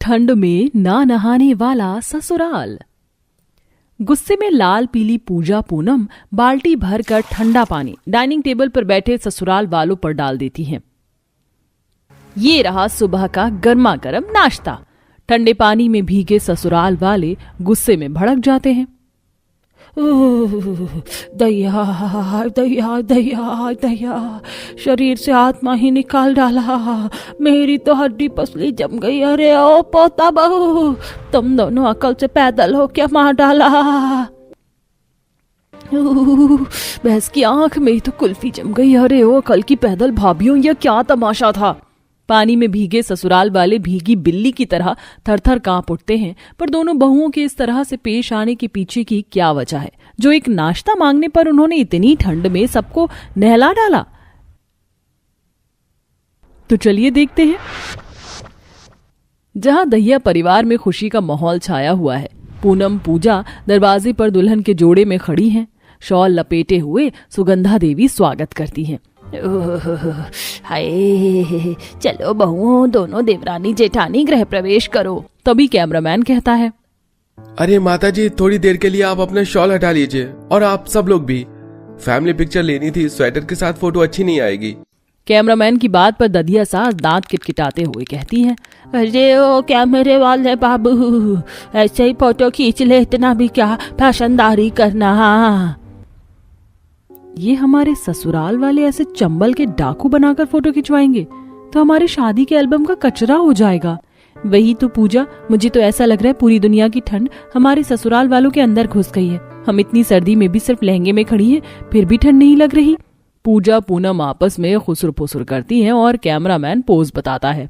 ठंड में ना नहाने वाला ससुराल। गुस्से में लाल पीली पूजा पूनम बाल्टी भरकर ठंडा पानी डाइनिंग टेबल पर बैठे ससुराल वालों पर डाल देती हैं। ये रहा सुबह का गर्मा गर्म नाश्ता। ठंडे पानी में भीगे ससुराल वाले गुस्से में भड़क जाते हैं। दया दया दया दया, शरीर से आत्मा ही निकाल डाला, मेरी तो हड्डी पसली जम गई। अरे ओ पोता बहू, तुम दोनों अकल से पैदल हो क्या मार डाला। भैंस की आंख, मेरी तो कुल्फी जम गई। अरे ओ कल की पैदल भाभीियों, यह क्या तमाशा था। पानी में भीगे ससुराल वाले भीगी बिल्ली की तरह थरथर कांप उठते हैं। पर दोनों बहुओं के इस तरह से पेश आने के पीछे की क्या वजह है, जो एक नाश्ता मांगने पर उन्होंने इतनी ठंड में सबको नहला डाला। तो चलिए देखते हैं। जहां दहिया परिवार में खुशी का माहौल छाया हुआ है, पूनम पूजा दरवाजे पर दुल्हन के जोड़े में खड़ी हैं। शॉल लपेटे हुए सुगंधा देवी स्वागत करती हैं। हाय, चलो बहुओं, दोनों देवरानी जेठानी गृह प्रवेश करो। तभी कैमरामैन कहता है, अरे माता जी, थोड़ी देर के लिए आप अपना शॉल हटा लीजिए, और आप सब लोग भी। फैमिली पिक्चर लेनी थी, स्वेटर के साथ फोटो अच्छी नहीं आएगी। कैमरामैन की बात पर ददिया सास दांत किटकिटाते हुए कहती है, अरे ओ कैमरे वाले बाबू, ऐसे ही फोटो खींच ले, इतना भी क्या फैशनदारी करना। ये हमारे ससुराल वाले ऐसे चंबल के डाकू बनाकर फोटो खिंचवाएंगे तो हमारी शादी के एल्बम का कचरा हो जाएगा। वही तो पूजा, मुझे तो ऐसा लग रहा है पूरी दुनिया की ठंड हमारे ससुराल वालों के अंदर घुस गई है। हम इतनी सर्दी में भी सिर्फ लहंगे में खड़ी हैं, फिर भी ठंड नहीं लग रही। पूजा पूनम आपस में खुसुर फुसुर करती हैं और कैमरामैन पोज बताता है।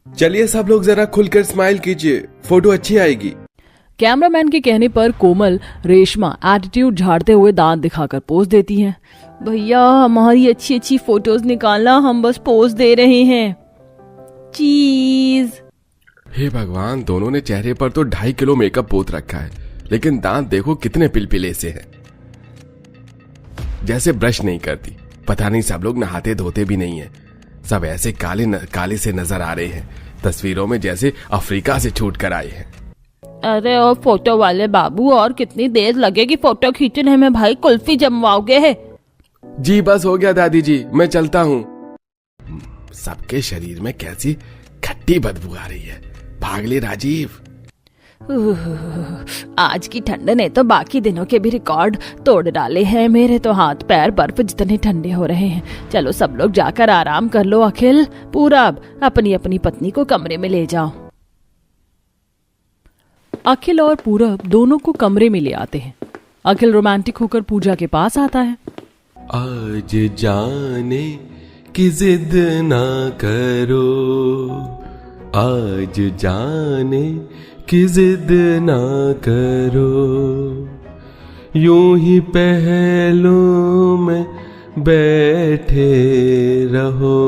चलिए सब लोग जरा खुलकर स्माइल कीजिए, फोटो अच्छी आएगी। कैमरामैन के कहने पर कोमल रेशमा एटीट्यूड झाड़ते हुए दांत दिखाकर पोज देती हैं। भैया हमारी अच्छी अच्छी फोटोज निकालना, हम बस पोज दे रहे हैं। चीज। हे भगवान, दोनों ने चेहरे पर तो 2.5 किलो मेकअप पोत रखा है, लेकिन दांत देखो कितने पिलपिले से हैं। जैसे ब्रश नहीं करती। पता नहीं सब लोग नहाते धोते भी नहीं है। सब ऐसे काले से नजर आ रहे हैं, तस्वीरों में जैसे अफ्रीका से छूट कर आए हैं। अरे ओ फोटो वाले बाबू, और कितनी देर लगेगी फोटो खींचने में भाई, कुल्फी जमवाओगे है? जी बस हो गया दादी जी, मैं चलता हूँ। सबके शरीर में कैसी खट्टी बदबू आ रही है। भाग ले राजीव। आज की ठंड ने तो बाकी दिनों के भी रिकॉर्ड तोड़ डाले हैं। मेरे तो हाथ पैर बर्फ जितने ठंडे हो रहे हैं। चलो सब लोग जाकर आराम कर लो। अखिल, पूरब, अपनी अपनी पत्नी को कमरे में ले जाओ। अखिल और पूरब दोनों को कमरे में ले आते हैं। अखिल रोमांटिक होकर पूजा के पास आता है। आज जाने की जिद ना करो, आज जाने की जिद ना करो, यूं ही पहलों में बैठे रहो,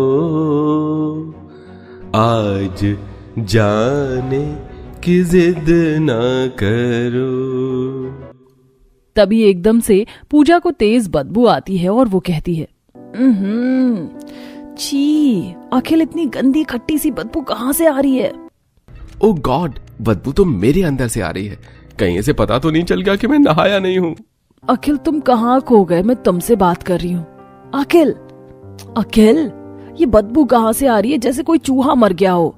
आज जाने की जिद ना करो। तभी एकदम से पूजा को तेज बदबू आती है और वो कहती है, छी, अखिल इतनी गंदी खट्टी सी बदबू कहाँ से आ रही है? ओ गॉड, बदबू तो मेरे अंदर से आ रही है। कहीं ऐसे पता तो नहीं चल गया कि मैं नहाया नहीं हूँ। अखिल तुम कहाँ खो गए? मैं तुमसे बात कर रही हूँ। अखिल, अखिल, ये बदबू कहाँ से आ रही है? जैसे कोई चूहा मर गया हो।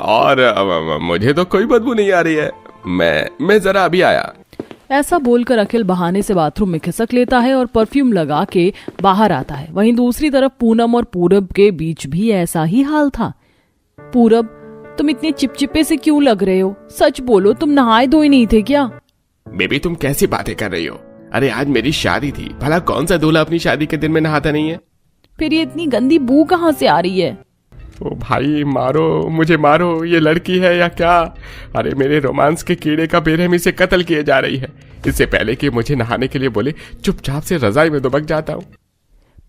और मुझे तो कोई बदबू नहीं आ रही है। मैं जरा अभी आया। ऐसा बोलकर अखिल बहाने से बाथरूम में खिसक लेता है और परफ्यूम लगा के बाहर आता है। वहीं दूसरी तरफ पूनम और पूरब के बीच भी ऐसा ही हाल था। पूरब, तुम इतने चिपचिपे से क्यों लग रहे हो? सच बोलो, तुम नहाए धोए नहीं थे क्या? बेबी तुम कैसी बातें कर रही हो? अरे आज मेरी शादी थी, भला कौन सा दूल्हा अपनी शादी के दिन में नहाता नहीं है? फिर ये इतनी गंदी बू कहाँ से आ रही है? ओ भाई मारो, मुझे मारो, ये लड़की है या क्या? अरे मेरे रोमांस के कीड़े का बेरहमी से कत्ल किए जा रही है। इससे पहले कि मुझे नहाने के लिए बोले, चुपचाप से रजाई में दुबक जाता हूँ।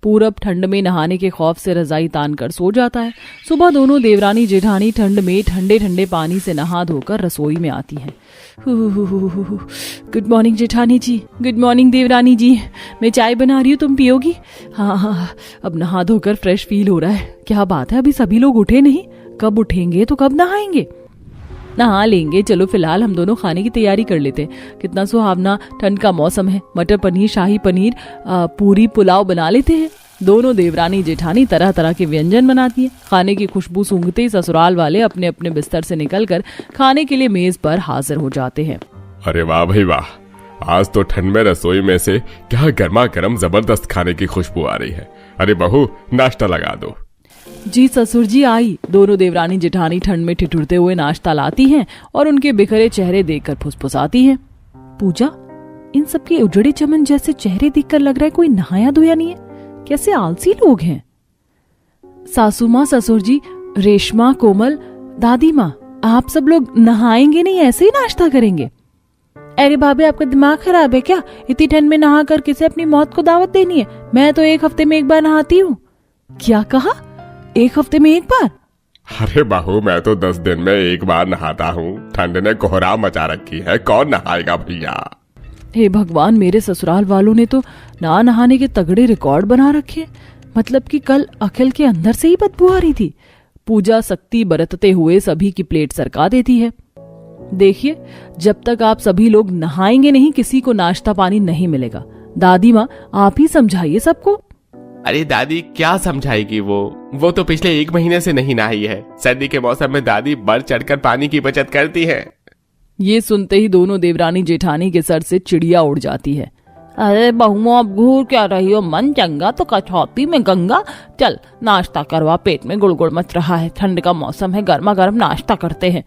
पूरब ठंड में नहाने के खौफ से रजाई तान कर सो जाता है। सुबह दोनों देवरानी जेठानी ठंड में ठंडे ठंडे पानी से नहा धोकर रसोई में आती हैं। गुड मॉर्निंग जेठानी जी। गुड मॉर्निंग देवरानी जी। मैं चाय बना रही हूँ, तुम पियोगी? हाँ, अब नहा धोकर फ्रेश फील हो रहा है। क्या बात है, अभी सभी लोग उठे नहीं? कब उठेंगे तो कब नहाएंगे? नहा लेंगे, चलो फिलहाल हम दोनों खाने की तैयारी कर लेते हैं। कितना सुहावना ठंड का मौसम है। मटर पनीर, शाही पनीर, पूरी, पुलाव बना लेते हैं। दोनों देवरानी जेठानी तरह तरह के व्यंजन बनाती हैं। खाने की खुशबू सूंघते ही ससुराल वाले अपने अपने बिस्तर से निकलकर खाने के लिए मेज पर हाजिर हो जाते हैं। अरे वाह भाई वाह, आज तो ठंड में रसोई में से क्या गर्मा गर्म जबरदस्त खाने की खुशबू आ रही है। अरे बहू, नाश्ता लगा दो। जी ससुर जी, आई। दोनों देवरानी जेठानी ठंड में ठिठुरते हुए नाश्ता लाती हैं और उनके बिखरे चेहरे देखकर फुसफुसाती हैं। पूजा, इन सबके उजड़े चमन जैसे चेहरे देखकर लग रहा है कोई नहाया धोया नहीं है। कैसे आलसी लोग हैं। सासू माँ, ससुर जी, रेशमा, कोमल, दादी माँ, आप सब लोग नहाएंगे नहीं, ऐसे ही नाश्ता करेंगे? अरे भाभी, आपका दिमाग खराब है क्या? इतनी ठंड में नहा कर किसे अपनी मौत को दावत देनी है? मैं तो 1 हफ्ते में 1 बार नहाती हूँ। क्या कहा? 1 हफ्ते में 1 बार? अरे बहू, मैं तो 10 दिन में 1 बार नहाता हूँ। ठंड ने कोहरा मचा रखी है, कौन नहाएगा भैया। हे भगवान, मेरे ससुराल वालों ने तो ना नहाने के तगड़े रिकॉर्ड बना रखे। मतलब कि कल अखिल के अंदर से ही बदबू आ रही थी। पूजा सख्ती बरतते हुए सभी की प्लेट सरका देती है। देखिए, जब तक आप सभी लोग नहाएंगे नहीं, किसी को नाश्ता पानी नहीं मिलेगा। दादी माँ, आप ही समझाइए सबको। अरे दादी क्या समझाएगी? वो तो पिछले 1 महीने से नहीं नहाई है। सर्दी के मौसम में दादी बढ़ चढ़कर पानी की बचत करती है। ये सुनते ही दोनों देवरानी जेठानी के सर से चिड़िया उड़ जाती है। अरे बहुओं, अब घूर क्या रही हो? मन चंगा तो कठौती में गंगा। चल नाश्ता करवा, पेट में गुड़गुड़ मच रहा है। ठंड का मौसम है, गर्मा गर्म नाश्ता करते हैं।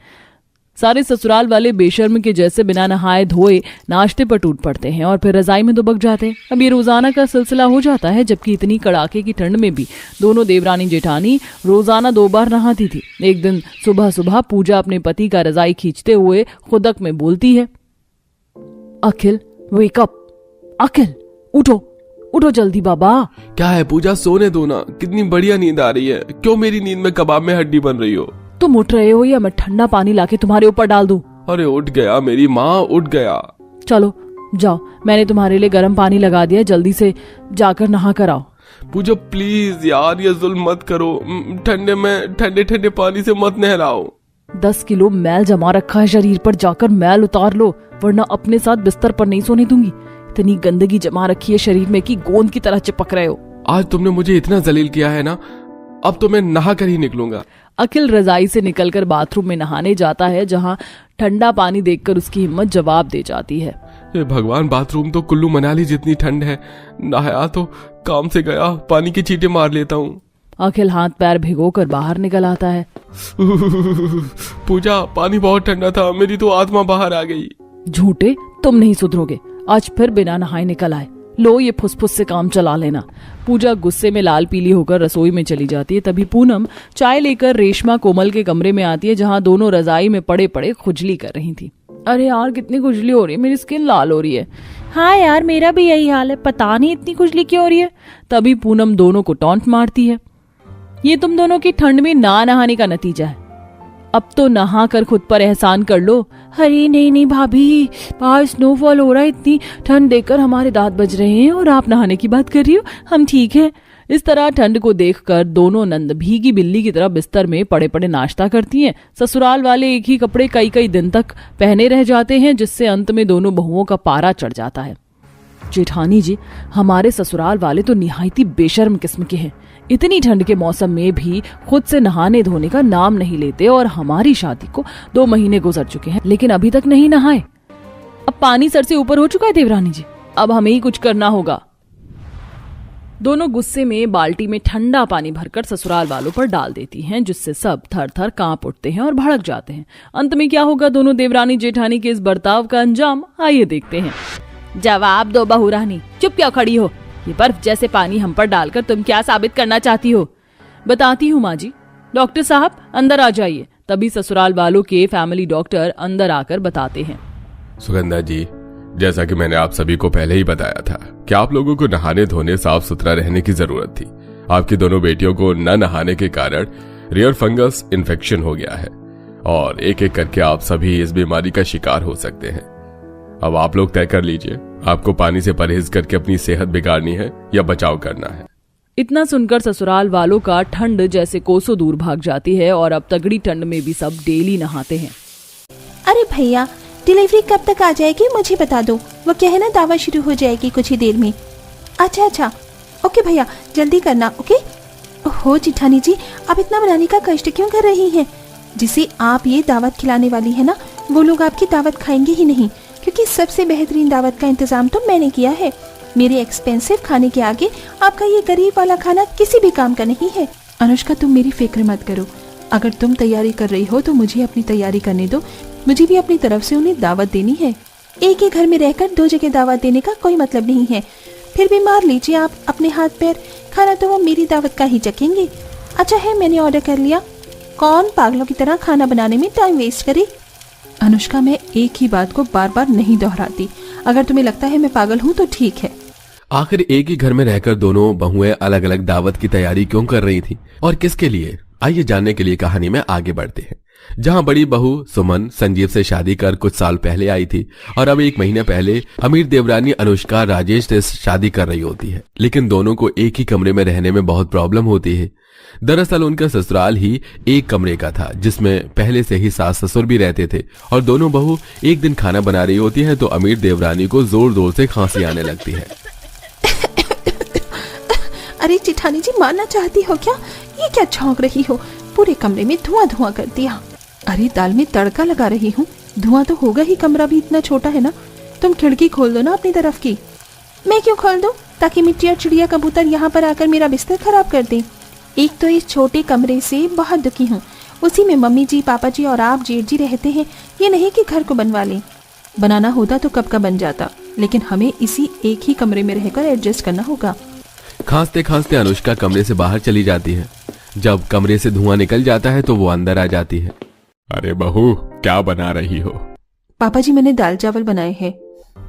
सारे ससुराल वाले बेशर्म के जैसे बिना नहाए धोए नाश्ते पर टूट पड़ते हैं और फिर रजाई में दुबक जाते हैं। अब ये रोजाना का सिलसिला हो जाता है, जबकि इतनी कड़ाके की ठंड में भी दोनों देवरानी जेठानी रोजाना 2 बार नहाती थी। एक दिन सुबह सुबह पूजा अपने पति का रजाई खींचते हुए खुदक में बोलती है, अखिल वेक अप, अखिल उठो, उठो जल्दी बाबा। क्या है पूजा, सोने दो ना। कितनी बढ़िया नींद आ रही है। क्यों मेरी नींद में कबाब में हड्डी बन रही हो? तुम उठ रहे हो या मैं ठंडा पानी लाके तुम्हारे ऊपर डाल दूं? अरे उठ गया मेरी माँ, उठ गया। चलो जाओ, मैंने तुम्हारे लिए गर्म पानी लगा दिया, जल्दी से जाकर नहा कर आओ। पूजा प्लीज यार, ये जुल्म मत करो। ठंडे में ठंडे ठंडे पानी से मत नहलाओ। 10 किलो मैल जमा रखा है शरीर पर, जाकर मैल उतार लो, वरना अपने साथ बिस्तर पर नहीं सोने दूंगी। इतनी गंदगी जमा रखी है शरीर में कि गोंद की तरह चिपक रहे हो। आज तुमने मुझे इतना जलील किया है ना, अब तो मैं नहा कर ही निकलूंगा। अखिल रजाई से निकलकर बाथरूम में नहाने जाता है, जहां ठंडा पानी देखकर उसकी हिम्मत जवाब दे जाती है। ये भगवान, बाथरूम तो कुल्लू मनाली जितनी ठंड है। नहाया तो काम से गया, पानी की छींटे मार लेता हूँ। अखिल हाथ पैर भिगोकर बाहर निकल आता है। पूजा, पानी बहुत ठंडा था, मेरी तो आत्मा बाहर आ गई। झूठे, तुम नहीं सुधरोगे। आज फिर बिना नहाए निकल आए। लो, ये फुसफुस से काम चला लेना। पूजा गुस्से में लाल पीली होकर रसोई में चली जाती है। तभी पूनम चाय लेकर रेशमा कोमल के कमरे में आती है, जहां दोनों रजाई में पड़े पड़े खुजली कर रही थी। अरे यार, कितनी खुजली हो रही है, मेरी स्किन लाल हो रही है। हाँ यार, मेरा भी यही हाल है, पता नहीं इतनी खुजली क्यों हो रही है। तभी पूनम दोनों को टॉन्ट मारती है। ये तुम दोनों की ठंड में ना नहाने का नतीजा है। अब तो नहा कर खुद पर एहसान कर लो। अरे नहीं नहीं भाभी, बाहर स्नोफॉल हो रहा है, इतनी ठंड देखकर हमारे दांत बज रहे हैं और आप नहाने की बात कर रही हो। हम ठीक है। इस तरह ठंड को देखकर दोनों नंद भीगी बिल्ली की तरह बिस्तर में पड़े पड़े नाश्ता करती हैं। ससुराल वाले एक ही कपड़े कई कई दिन तक पहने रह जाते हैं, जिससे अंत में दोनों बहुओं का पारा चढ़ जाता है। जेठानी जी, हमारे ससुराल वाले तो निहायती बेशर्म किस्म के हैं। इतनी ठंड के मौसम में भी खुद से नहाने धोने का नाम नहीं लेते और हमारी शादी को 2 महीने गुजर चुके हैं, लेकिन अभी तक नहीं नहाए। अब पानी सर से ऊपर हो चुका है देवरानी जी, अब हमें ही कुछ करना होगा। दोनों गुस्से में बाल्टी में ठंडा पानी भरकर ससुराल वालों पर डाल देती हैं, जिससे सब थर थर कांप उठते हैं और भड़क जाते हैं। अंत में क्या होगा दोनों देवरानी जेठानी के इस बर्ताव का अंजाम, आइए देखते हैं। जवाब दो बहू रानी, चुप क्यों खड़ी हो? ये बर्फ जैसे पानी हम पर डालकर तुम क्या साबित करना चाहती हो? बताती हूँ माँ जी। डॉक्टर साहब अंदर आ जाइए। तभी ससुराल वालों के फैमिली डॉक्टर अंदर आकर बताते हैं। सुगंधा जी, जैसा कि मैंने आप सभी को पहले ही बताया था कि आप लोगों को नहाने धोने साफ सुथरा रहने की जरूरत थी। आपकी दोनों बेटियों को न नहाने के कारण रियर फंगस इन्फेक्शन हो गया है और एक एक करके आप सभी इस बीमारी का शिकार हो सकते हैं। अब आप लोग तय कर लीजिए, आपको पानी से परहेज करके अपनी सेहत बिगाड़नी है या बचाव करना है। इतना सुनकर ससुराल वालों का ठंड जैसे कोसों दूर भाग जाती है और अब तगड़ी ठंड में भी सब डेली नहाते हैं। अरे भैया, डिलीवरी कब तक आ जाएगी मुझे बता दो। वो क्या है ना, दावत शुरू हो जाएगी कुछ ही देर में। अच्छा, ओके भैया, जल्दी करना। ओके। हो जिठानी जी, आप इतना बनाने का कष्ट क्यों कर रही हैं? जिसे आप ये दावत खिलाने वाली है ना, वो लोग आपकी दावत खाएंगे ही नहीं, क्योंकि सबसे बेहतरीन दावत का इंतजाम तो मैंने किया है। मेरे एक्सपेंसिव खाने के आगे आपका ये गरीब वाला खाना किसी भी काम का नहीं है। अनुष्का, तुम मेरी फिक्र मत करो। अगर तुम तैयारी कर रही हो तो मुझे अपनी तैयारी करने दो। मुझे भी अपनी तरफ से उन्हें दावत देनी है। एक ही घर में रहकर दो जगह दावत देने का कोई मतलब नहीं है। फिर भी मार लीजिए आप अपने हाथ पैर, खाना तो वो मेरी दावत का ही चखेंगे। अच्छा है, मैंने ऑर्डर कर लिया। कौन पागलों की तरह खाना बनाने में टाइम वेस्ट करे? अनुष्का, मैं एक ही बात को बार बार नहीं दोहराती। अगर तुम्हें लगता है मैं पागल हूँ तो ठीक है। आखिर एक ही घर में रहकर दोनों बहुएं अलग अलग दावत की तैयारी क्यों कर रही थी और किसके लिए? आइए जानने के लिए कहानी में आगे बढ़ते हैं। जहां बड़ी बहू सुमन संजीव से शादी कर कुछ साल पहले आई थी और अब 1 महीने पहले अमीर देवरानी अनुष्का राजेश से शादी कर रही होती है, लेकिन दोनों को एक ही कमरे में रहने में बहुत प्रॉब्लम होती है। दरअसल उनका ससुराल ही एक कमरे का था जिसमें पहले से ही सास ससुर भी रहते थे और दोनों बहू एक दिन खाना बना रही होती है तो अमीर देवरानी को जोर जोर से खांसी आने लगती है। अरे जिठानी जी, मारना चाहती हो क्या? ये क्या छौंक रही हो? पूरे कमरे में धुआं धुआं कर दिया। अरे दाल में तड़का लगा रही हूँ, धुआं तो होगा ही, कमरा भी इतना छोटा है ना। तुम खिड़की खोल दो ना अपनी तरफ की। मैं क्यों खोल दूं? ताकि मिट्टी और चिड़िया कबूतर यहाँ पर आकर मेरा बिस्तर खराब कर दें। एक तो इस छोटे कमरे से बहुत दुखी हूँ, उसी में मम्मी जी, पापा जी और आप जेठ जी रहते हैं। ये नहीं कि घर को बनवा लें। बनाना होता तो कब का बन जाता, लेकिन हमें इसी एक ही कमरे में रहकर एडजस्ट करना होगा। खांसते खांसते अनुष्का कमरे से बाहर चली जाती है। जब कमरे से धुआं निकल जाता है तो वो अंदर आ जाती है। अरे बहू, क्या बना रही हो? पापा जी, मैंने दाल चावल बनाए हैं।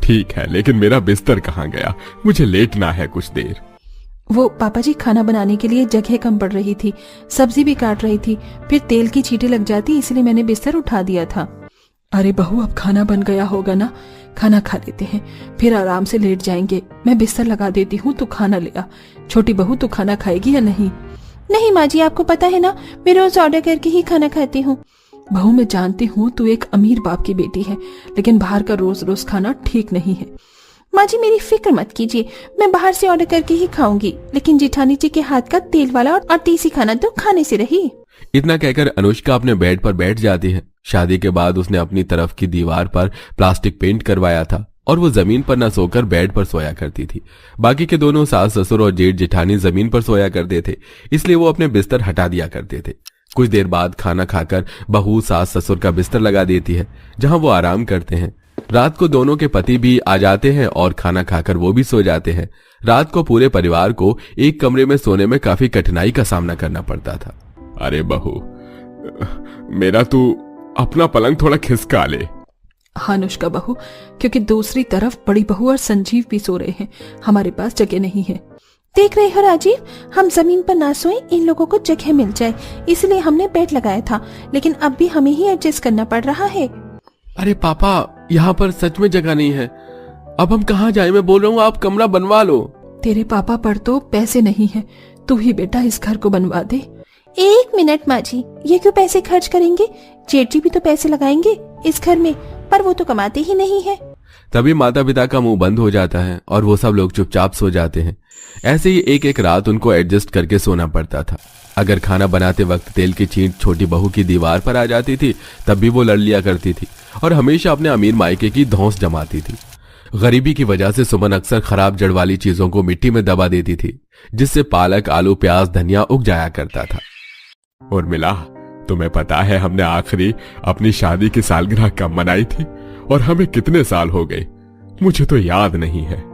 ठीक है, लेकिन मेरा बिस्तर कहाँ गया? मुझे लेटना है कुछ देर। वो पापा जी, खाना बनाने के लिए जगह कम पड़ रही थी, सब्जी भी काट रही थी, फिर तेल की छींटे लग जाती, इसलिए मैंने बिस्तर उठा दिया था। अरे बहू, अब खाना बन गया होगा ना, खाना खा लेते हैं, फिर आराम से लेट जाएंगे। मैं बिस्तर लगा देती हूँ, तो खाना ले आ। छोटी बहू, तू खाना खाएगी या नहीं? नहीं माँ जी, आपको पता है ना, मैं रोज ऑर्डर करके ही खाना खाती हूँ। बहू, मैं जानती हूँ तू एक अमीर बाप की बेटी है, लेकिन बाहर का रोज रोज खाना ठीक नहीं है। माँ जी, मेरी फिक्र मत कीजिए, मैं बाहर से ऑर्डर करके ही खाऊंगी, लेकिन जेठानी जी के हाथ का तेल वाला और देसी खाना तो खाने से रही। इतना कहकर अनुष्का अपने बेड पर बैठ जाती है। शादी के बाद उसने अपनी तरफ की दीवार पर प्लास्टिक पेंट करवाया था और वो जमीन पर न सोकर बेड पर सोया करती थी। बाकी के दोनों सास ससुर और जेठ जेठानी जमीन पर सोया करते थे, इसलिए वो अपने बिस्तर हटा दिया करते थे। कुछ देर बाद खाना खाकर बहू सास ससुर का बिस्तर लगा देती है, जहां वो आराम करते हैं। रात को दोनों के पति भी आ जाते हैं और खाना खाकर वो भी सो जाते हैं। रात को पूरे परिवार को एक कमरे में सोने में काफी कठिनाई का सामना करना पड़ता था। अरे बहू, मेरा तू अपना पलंग थोड़ा खिसका ले। हाँ अनुष्का बहू, क्योंकि दूसरी तरफ बड़ी बहू और संजीव भी सो रहे हैं, हमारे पास जगह नहीं है। देख रहे हो राजीव, हम जमीन पर ना सोए, इन लोगों को जगह मिल जाए, इसलिए हमने बेड लगाया था, लेकिन अब भी हमें ही एडजस्ट करना पड़ रहा है। अरे पापा, यहाँ पर सच में जगह नहीं है, अब हम कहाँ जाए? मैं बोल रहा हूँ आप कमरा बनवा लो। तेरे पापा पर तो पैसे नहीं है, तू ही बेटा इस घर को बनवा दे। 1 मिनट माँ जी, ये क्यों पैसे खर्च करेंगे? जेठ जी भी तो पैसे लगाएंगे इस घर में, पर वो तो कमाते ही नहीं है। तभी माता पिता का मुंह बंद हो जाता है और वो सब लोग चुपचाप सो जाते हैं। ऐसे ही एक एक रात उनको एडजस्ट करके सोना पड़ता था। अगर खाना बनाते वक्त तेल की छींट छोटी बहू की दीवार पर आ जाती थी, तब भी वो लड़ लिया करती थी और हमेशा अपने अमीर मायके की धौंस जमाती थी। गरीबी की वजह से सुमन अक्सर खराब जड़ वाली चीजों को मिट्टी में दबा देती थी, जिससे पालक, आलू, प्याज, धनिया उग जाया करता था। उर्मिला, तुम्हें पता है हमने आखिरी अपनी शादी की सालगिरह कब मनाई थी और हमें कितने साल हो गए? मुझे तो याद नहीं है।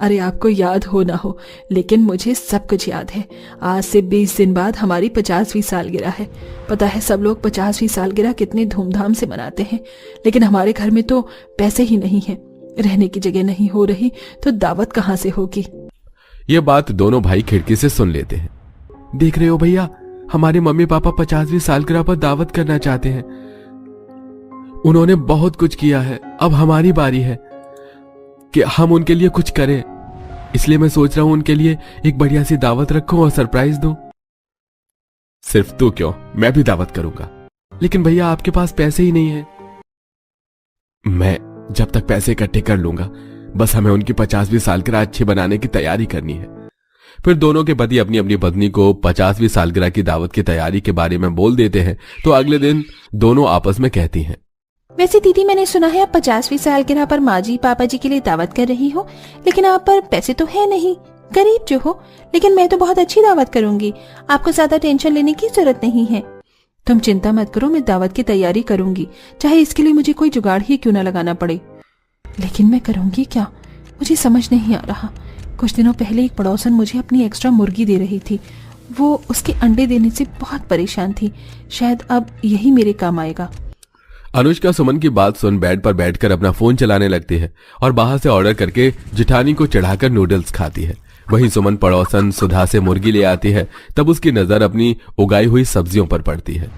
अरे आपको याद हो ना हो, लेकिन मुझे सब कुछ याद है। आज से 20 दिन बाद हमारी 50वीं सालगिरह है। पता है सब लोग 50वीं सालगिरह कितने धूमधाम से मनाते हैं, लेकिन हमारे घर में तो पैसे ही नहीं है, रहने की जगह नहीं हो रही, तो दावत कहाँ से होगी? ये बात दोनों भाई खिड़की से सुन लेते हैं। देख रहे हो भैया, हमारे मम्मी पापा 50वीं सालगिरह पर दावत करना चाहते हैं। उन्होंने बहुत कुछ किया है, अब हमारी बारी है कि हम उनके लिए कुछ करें। इसलिए मैं सोच रहा हूं उनके लिए एक बढ़िया सी दावत रखूं और सरप्राइज दूं। सिर्फ तू क्यों, मैं भी दावत करूंगा। लेकिन भैया आपके पास पैसे ही नहीं है। मैं जब तक पैसे इकट्ठे कर लूंगा, बस हमें उनकी 50वीं सालगिरह अच्छी बनाने की तैयारी करनी है। फिर दोनों के पति अपनी अपनी पत्नी को 50वीं सालगिरह की दावत की तैयारी के बारे में बोल देते हैं। तो अगले दिन दोनों आपस में कहती हैं, वैसे दीदी मैंने सुना है आप 50वीं सालगिरह पर माँ जी पापा जी के लिए दावत कर रही हो, लेकिन आप पर पैसे तो है नहीं, गरीब जो हो। लेकिन मैं तो बहुत अच्छी दावत करूंगी, आपको ज्यादा टेंशन लेने की जरूरत नहीं है। तुम चिंता मत करो, मैं दावत की तैयारी करूंगी, चाहे इसके लिए मुझे कोई जुगाड़ ही क्यों न लगाना पड़े। लेकिन मैं करूंगी क्या, मुझे समझ नहीं आ रहा। कुछ दिनों पहले एक पड़ोसन मुझे अपनी एक्स्ट्रा मुर्गी दे रही थी, वो उसके अंडे देने से बहुत परेशान थी, शायद अब यही मेरे काम आएगा। अनुष्का सुमन की बात सुन बेड पर बैठकर अपना फोन चलाने लगती है और बाहर से ऑर्डर करके जिठानी को चढ़ाकर नूडल्स खाती है। वहीं सुमन पड़ोसन सुधा से मुर्गी ले आती है। तब उसकी नजर अपनी उगाई हुई सब्जियों पर पड़ती है।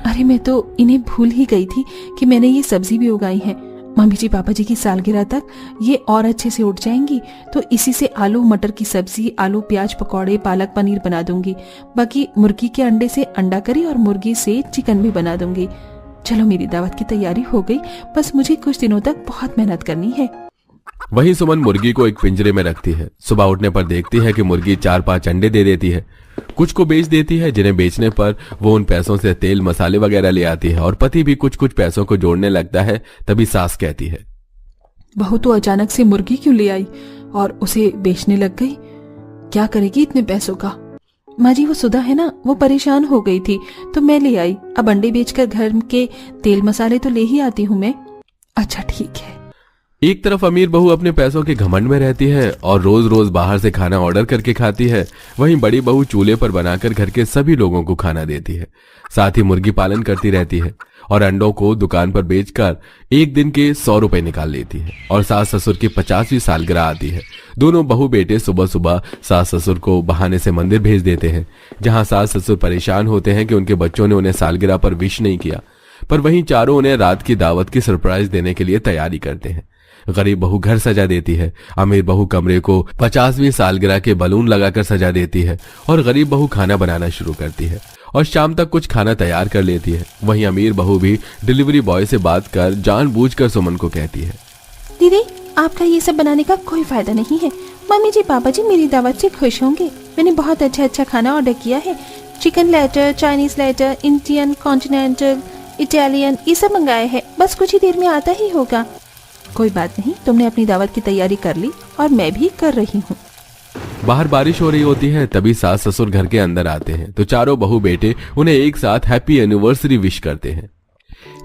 अरे मैं तो इन्हें भूल ही गई थी कि मैंने ये सब्जी भी उगाई है। मम्मी जी पापा जी की सालगिरह तक ये और अच्छे से उठ जाएंगी, तो इसी से आलू मटर की सब्जी, आलू प्याज पकौड़े, पालक पनीर बना दूंगी। बाकी मुर्गी के अंडे से अंडा करी और मुर्गी से चिकन भी बना दूंगी। चलो मेरी दावत की तैयारी हो गई, बस मुझे कुछ दिनों तक बहुत मेहनत करनी है। वहीं सुमन मुर्गी को एक पिंजरे में रखती है। सुबह उठने पर देखती है कि मुर्गी 4-5 अंडे दे देती है। कुछ को बेच देती है, जिन्हें बेचने पर वो उन पैसों से तेल मसाले वगैरह ले आती है और पति भी कुछ कुछ पैसों को जोड़ने लगता है। तभी सास कहती है, बहू तो अचानक से मुर्गी क्यों ले आई और उसे बेचने लग गई, क्या करेगी इतने पैसों का। माँ जी वो सुधा है ना, वो परेशान हो गई थी तो मैं ले आई। अब अंडे बेचकर घर के तेल मसाले तो ले ही आती हूँ मैं। अच्छा ठीक है। एक तरफ अमीर बहू अपने पैसों के घमंड में रहती है और रोज रोज बाहर से खाना ऑर्डर करके खाती है। वहीं बड़ी बहू चूल्हे पर बनाकर घर के सभी लोगों को खाना देती है। साथ ही मुर्गी पालन करती रहती है और अंडों को दुकान पर बेचकर एक दिन के 100 रुपए निकाल लेती है। और सास ससुर की 50वीं सालगिरह आती है। दोनों बहू बेटे सुबह सुबह सास ससुर को बहाने से मंदिर भेज देते हैं, जहां सास ससुर परेशान होते हैं कि उनके बच्चों ने उन्हें सालगिरह पर विश नहीं किया। पर वहीं चारों उन्हें रात की दावत की सरप्राइज देने के लिए तैयारी करते हैं। गरीब बहू घर सजा देती है, अमीर बहू कमरे को 50वीं सालगिरह के बलून लगाकर सजा देती है और गरीब बहू खाना बनाना शुरू करती है और शाम तक कुछ खाना तैयार कर लेती है। वहीं अमीर बहू भी डिलीवरी बॉय से बात कर जानबूझकर सुमन को कहती है, दीदी आपका ये सब बनाने का कोई फायदा नहीं है। मम्मी जी पापा जी मेरी दावत से खुश होंगे। मैंने बहुत अच्छा खाना ऑर्डर किया है, chicken platter, Chinese platter, Indian, continental, Italian, ये सब मंगाए हैं। बस कुछ ही देर में आता ही होगा। कोई बात नहीं, तुमने अपनी दावत की तैयारी कर ली और मैं भी कर रही हूँ। बाहर बारिश हो रही होती है। तभी सास ससुर घर के अंदर आते हैं तो चारों बहू बेटे उन्हें एक साथ हैप्पी एनिवर्सरी विश करते हैं।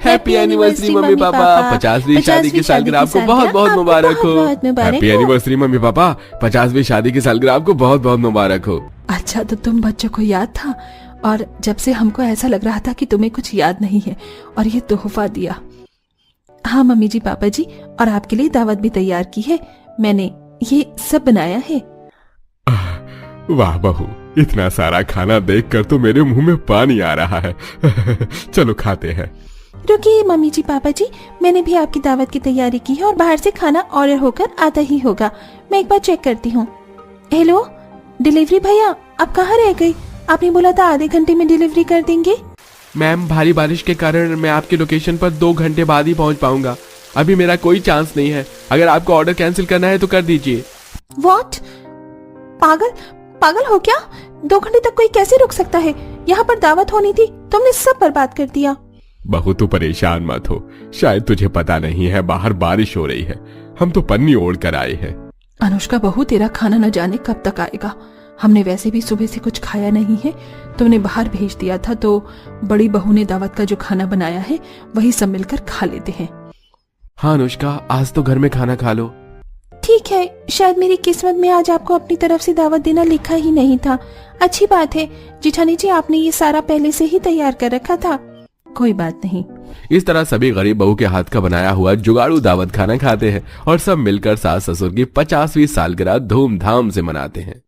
हैप्पी एनिवर्सरी मम्मी पापा, 50वीं शादी की सालगिरह आपको बहुत बहुत मुबारक हो। हैप्पी एनिवर्सरी मम्मी पापा, 50वीं शादी की सालगिरह आपको बहुत बहुत मुबारक हो। अच्छा तो तुम बच्चों को याद था, और जब से हमको ऐसा लग रहा था कि तुम्हें कुछ याद नहीं है और ये तोहफा दिया। हाँ मम्मी जी पापा जी, और आपके लिए दावत भी तैयार की है, मैंने ये सब बनाया है। वाह बहू, इतना सारा खाना देखकर तो मेरे मुंह में पानी आ रहा है। चलो खाते हैं। रुकिए मम्मी जी पापा जी, मैंने भी आपकी दावत की तैयारी की है और बाहर से खाना ऑर्डर होकर आता ही होगा। मैं एक बार चेक करती हूँ। हेलो डिलीवरी भैया, आप कहाँ रह गए? आपने बोला था आधे घंटे में डिलीवरी कर देंगे। मैम भारी बारिश के कारण मैं आपकी लोकेशन पर 2 घंटे बाद ही पहुंच पाऊंगा। अभी मेरा कोई चांस नहीं है। अगर आपको ऑर्डर कैंसिल करना है तो कर दीजिए। व्हाट? पागल हो क्या? 2 घंटे तक कोई कैसे रुक सकता है? यहाँ पर दावत होनी थी, तुमने सब बर्बाद कर दिया। बहू तू परेशान मत हो, शायद तुझे पता नहीं है बाहर बारिश हो रही है, हम तो पन्नी ओढ़ कर आए हैं। अनुष्का बहू, तेरा खाना न जाने कब तक आएगा। हमने वैसे भी सुबह से कुछ खाया नहीं है, तुमने बाहर भेज दिया था, तो बड़ी बहू ने दावत का जो खाना बनाया है वही सब मिलकर खा लेते हैं। हाँ अनुष्का, आज तो घर में खाना खा लो। ठीक है, शायद मेरी किस्मत में आज आपको अपनी तरफ से दावत देना लिखा ही नहीं था। अच्छी बात है जिठानी जी, आपने ये सारा पहले से ही तैयार कर रखा था। कोई बात नहीं। इस तरह सभी गरीब बहू के हाथ का बनाया हुआ जुगाड़ू दावत खाना खाते हैं और सब मिलकर सास ससुर की 50वीं सालगिरह धूमधाम से मनाते हैं।